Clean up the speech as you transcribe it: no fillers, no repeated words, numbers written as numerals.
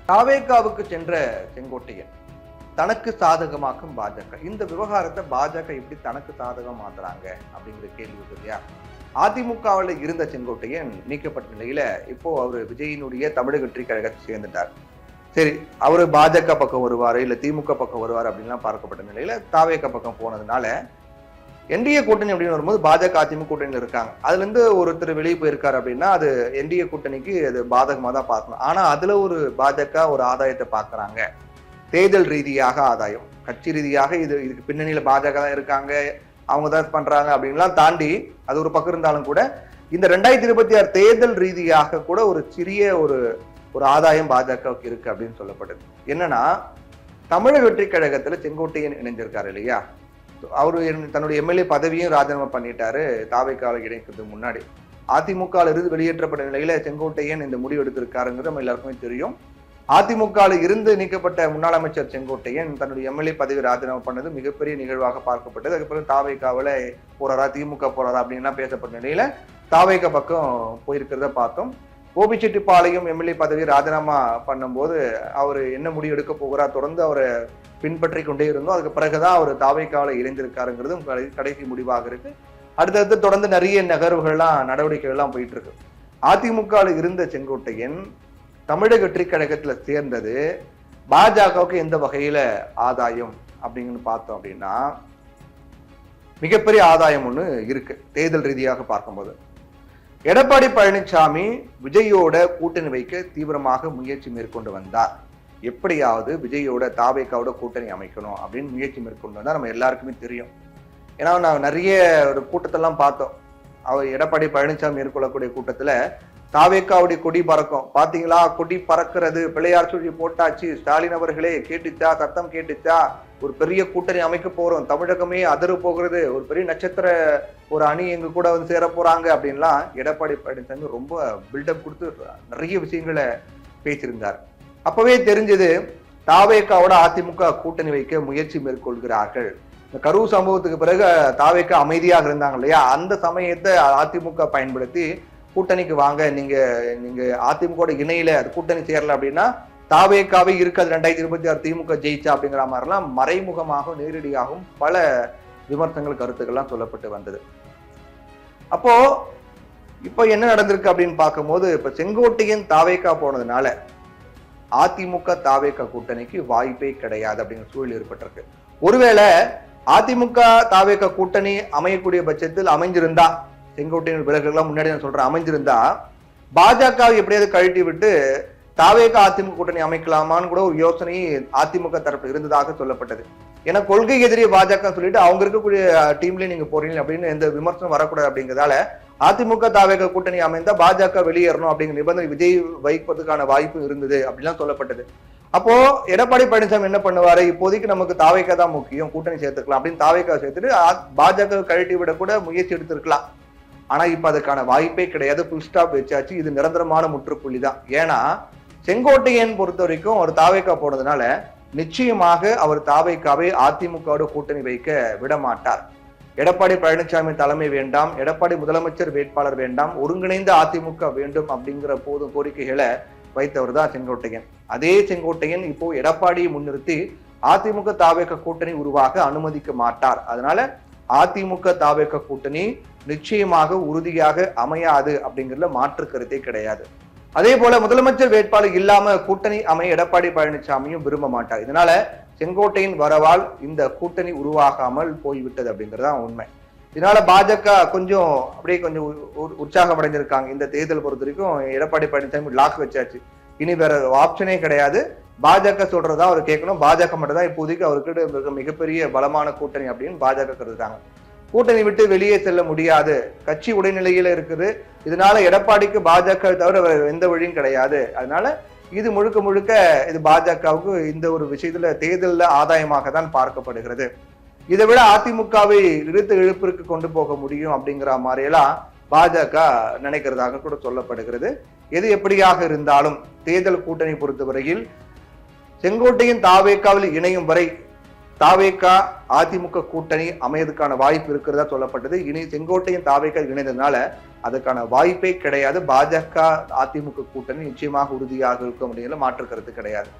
தாவேகாவுக்கு சென்ற செங்கோட்டையன் தனக்கு சாதகமாக்கும் பாஜக. இந்த விவகாரத்தை பாஜக எப்படி தனக்கு சாதகம் மாத்துறாங்க அப்படிங்கிற கேள்வி இருக்கு இல்லையா? அதிமுகவில் இருந்த செங்கோட்டையன் நீக்கப்பட்ட நிலையில இப்போ அவரு விஜயினுடைய தமிழக வெற்றி கழகத்தை சேர்ந்துட்டார். சரி, அவரு பாஜக பக்கம் வருவாரு இல்ல திமுக பக்கம் வருவாரு அப்படின்லாம் பார்க்கப்பட்ட நிலையில தாவேக பக்கம் போனதுனால என்டிஏ கூட்டணி அப்படின்னு வரும்போது பாஜக அதிமுக கூட்டணியில் இருக்காங்க. அதுல இருந்து ஒருத்தர் வெளியே போயிருக்காரு அப்படின்னா அது என்டிஏ கூட்டணிக்கு அது பாதகமா தான் பார்க்கணும். ஆனா அதுல ஒரு பாஜக ஒரு ஆதாயத்தை பார்க்கறாங்க. தேர்தல் ரீதியாக ஆதாயம், கட்சி ரீதியாக இதுக்கு பின்னணியில பாஜக தான் இருக்காங்க, அவங்க தான் பண்றாங்க அப்படின்லாம் தாண்டி அது ஒரு பக்கம் இருந்தாலும் கூட இந்த 2026 தேர்தல் ரீதியாக கூட ஒரு சிறிய ஒரு ஆதாயம் பாஜகவுக்கு இருக்கு அப்படின்னு சொல்லப்படுது. என்னன்னா, தமிழக வெற்றி கழகத்துல செங்கோட்டையன் இணைஞ்சிருக்காரு இல்லையா? அவரு தன்னுடைய எம்எல்ஏ பதவியும் ராஜினாமா பண்ணிட்டாரு தாவேகாவில் இணைக்கிறதுக்கு முன்னாடி. அதிமுக இருந்து வெளியேற்றப்பட்ட நிலையில செங்கோட்டையன் இந்த முடிவு எடுத்திருக்காருங்கிறது நம்ம எல்லாருக்குமே தெரியும். அதிமுக இருந்து நீக்கப்பட்ட முன்னாள் அமைச்சர் செங்கோட்டையன் தன்னுடைய எம்எல்ஏ பதவி ராஜினாமா பண்ணது மிகப்பெரிய நிகழ்வாக பார்க்கப்பட்டது. அதுக்கப்புறம் தாவேகாவில் போறாரா திமுக போறாரா அப்படின்லாம் பேசப்பட்ட நிலையில தாவேகா பக்கம் போயிருக்கிறத பார்த்தோம். கோபிச்செட்டிப்பாளையம் எம்எல்ஏ பதவி ராஜினாமா பண்ணும்போது அவர் என்ன முடிவு எடுக்க போகிறார் தொடர்ந்து அவரை பின்பற்றி கொண்டே இருந்தோம். அதுக்கு பிறகுதான் அவர் தாவேகாவில் இணைந்திருக்காருங்கிறதும் கடைசி முடிவாக இருக்கு. அடுத்தடுத்து தொடர்ந்து நிறைய நகர்வுகள்லாம் நடவடிக்கைகள்லாம் போயிட்டு இருக்கு. அதிமுக இருந்த செங்கோட்டையன் தமிழக வெற்றி கழகத்துல சேர்ந்தது பாஜகவுக்கு எந்த வகையில ஆதாயம் அப்படின்னு பார்த்தோம் அப்படின்னா மிகப்பெரிய ஆதாயம் ஒண்ணு இருக்கு. தேர்தல் ரீதியாக பார்க்கும்போது எடப்பாடி பழனிசாமி விஜயோட கூட்டணி வைக்க தீவிரமாக முயற்சி மேற்கொண்டு வந்தார். எப்படியாவது விஜயோட தாவேகாவோட கூட்டணி அமைக்கணும் அப்படின்னு முயற்சி மேற்கொண்டு வந்தா நம்ம எல்லாருக்குமே தெரியும். ஏன்னா நான் நிறைய ஒரு கூட்டத்தெல்லாம் பார்த்தோம். அவர் எடப்பாடி பழனிசாமி மேற்கொள்ளக்கூடிய கூட்டத்துல தாவேகாவுடைய கொடி பறக்கும். பாத்தீங்களா, கொடி பறக்கிறது, பிள்ளையார் சொல்லி போட்டாச்சு, ஸ்டாலின் அவர்களே கேட்டுச்சா, சத்தம் கேட்டுச்சா, ஒரு பெரிய கூட்டணி அமைக்க போறோம், தமிழகமே அதிர போகிறது, ஒரு பெரிய நட்சத்திர ஒரு அணி எங்க கூட வந்து சேர போறாங்க அப்படின்லாம் எடப்பாடி பழனிசாமி ரொம்ப பில்டப் கொடுத்து நிறைய விஷயங்களை பேசியிருந்தார். அப்பவே தெரிஞ்சது தாவேகாவோட அதிமுக கூட்டணி வைக்க முயற்சி மேற்கொள்கிறார்கள். இந்த கரூர் சம்பவத்துக்கு பிறகு தாவேகா அமைதியாக இருந்தாங்க இல்லையா? அந்த சமயத்தை அதிமுக பயன்படுத்தி கூட்டணிக்கு வாங்க, நீங்க அதிமுக இணையில கூட்டணி சேரல அப்படின்னா தாவேகாவே இருக்காது 2026 திமுக ஜெயிச்சா அப்படிங்கிற மாதிரிலாம் மறைமுகமாக நேரடியாகவும் பல விமர்சனங்கள் கருத்துக்கள்லாம் சொல்லப்பட்டு வந்தது. அப்போ இப்ப என்ன நடந்திருக்கு அப்படின்னு பார்க்கும்போது இப்ப செங்கோட்டையன் தாவேகா போனதுனால அதிமுக தாவேகா கூட்டணிக்கு வாய்ப்பே கிடையாது அப்படிங்கிற சூழல் ஏற்பட்டிருக்கு. ஒருவேளை அதிமுக தாவேகா கூட்டணி அமையக்கூடிய பட்சத்தில் அமைஞ்சிருந்தா, செங்கோட்டையன் விலகுலாம் முன்னாடி நான் சொல்றேன், அமைஞ்சிருந்தா பாஜகவை எப்படியாவது கழட்டி விட்டு தாவேகா அதிமுக கூட்டணி அமைக்கலாமான்னு கூட ஒரு யோசனை அதிமுக தரப்பு இருந்ததாக சொல்லப்பட்டது. ஏன்னா கொள்கை எதிரியை பாஜக சொல்லிட்டு அவங்க இருக்கக்கூடிய டீம்லயே நீங்க போறீங்க அப்படின்னு எந்த விமர்சனம் வரக்கூடாது அப்படிங்கிறதால அதிமுக தாவேகா கூட்டணி அமைந்தா பாஜக வெளியேறணும் அப்படிங்கிற நிபந்தனை விஜய் வைப்பதற்கான வாய்ப்பு இருந்தது அப்படிலாம் சொல்லப்பட்டது. அப்போ எடப்பாடி பழனிசாமி என்ன பண்ணுவாரு, இப்போதைக்கு நமக்கு தாவேகா தான் முக்கியம், கூட்டணி சேர்த்துக்கலாம் அப்படின்னு தாவேகா சேர்த்துட்டு பாஜக கழட்டி விட கூட முயற்சி எடுத்திருக்கலாம். ஆனா இப்ப அதுக்கான வாய்ப்பே கிடையாது. புல் ஸ்டாப் வச்சாச்சு. இது நிரந்தரமான முற்றுப்புள்ளி தான். ஏன்னா செங்கோட்டையன் பொறுத்த வரைக்கும் அவர் தாவேகா போனதுனால நிச்சயமாக அவர் தாவேகாவை அதிமுகவோட கூட்டணி வைக்க விட மாட்டார். எடப்பாடி பழனிசாமி தலைமை வேண்டாம், எடப்பாடி முதலமைச்சர் வேட்பாளர் வேண்டாம், ஒருங்கிணைந்த அதிமுக வேண்டும் அப்படிங்கிற போதும் கோரிக்கைகளை வைத்தவர் தான் செங்கோட்டையன். அதே செங்கோட்டையன் இப்போ எடப்பாடியை முன்னிறுத்தி அதிமுக தாவேகா கூட்டணி உருவாக அனுமதிக்க மாட்டார். அதனால அதிமுக தாவேகா கூட்டணி நிச்சயமாக உறுதியாக அமையாது அப்படிங்கிறதுல மாற்று கருத்தே கிடையாது. அதே போல முதலமைச்சர் வேட்பாளர் இல்லாம கூட்டணி அமைய எடப்பாடி பழனிசாமியும் விரும்ப மாட்டார். இதனால செங்கோட்டையின் வரவால் இந்த கூட்டணி உருவாகாமல் போய்விட்டது அப்படிங்கிறதா உண்மை. இதனால பாஜக கொஞ்சம் உற்சாகம் அடைஞ்சிருக்காங்க. இந்த தேர்தல் பொறுத்த வரைக்கும் எடப்பாடி பழனிசாமி லாக் வச்சாச்சு, இனி வேற ஆப்ஷனே கிடையாது, பாஜக சொல்றதா அவர் கேட்கணும், பாஜக மட்டும் தான் இப்போதைக்கு அவருக்கு மிகப்பெரிய பலமான கூட்டணி அப்படின்னு பாஜக கருதுறாங்க. கூட்டணி விட்டு வெளியே செல்ல முடியாது, கட்சி உடைநிலையில இருக்குது. இதனால எடப்பாடிக்கு பாஜக தவிர எந்த வழியும் கிடையாது. அதனால இது முழுக்க இது பாஜகவுக்கு இந்த ஒரு விஷயத்துல தேர்தலில் ஆதாயமாக தான் பார்க்கப்படுகிறது. இதை விட அதிமுகவை இழுப்பிற்கு கொண்டு போக முடியும் அப்படிங்கிற மாதிரியெல்லாம் பாஜக நினைக்கிறதாக கூட சொல்லப்படுகிறது. எது எப்படியாக இருந்தாலும் தேர்தல் கூட்டணி பொறுத்தவரையில் செங்கோட்டையின் தாவேகாவில் இணையும் வரை தாவேகா அதிமுக கூட்டணி அமையதுக்கான வாய்ப்பு இருக்கிறதா சொல்லப்பட்டது. இனி செங்கோட்டையும் தாவேகா இணைந்ததுனால அதுக்கான வாய்ப்பே கிடையாது. பாஜக அதிமுக கூட்டணி நிச்சயமாக உறுதியாக இருக்கும் அப்படிங்கிற மாற்று கருத்து கிடையாது.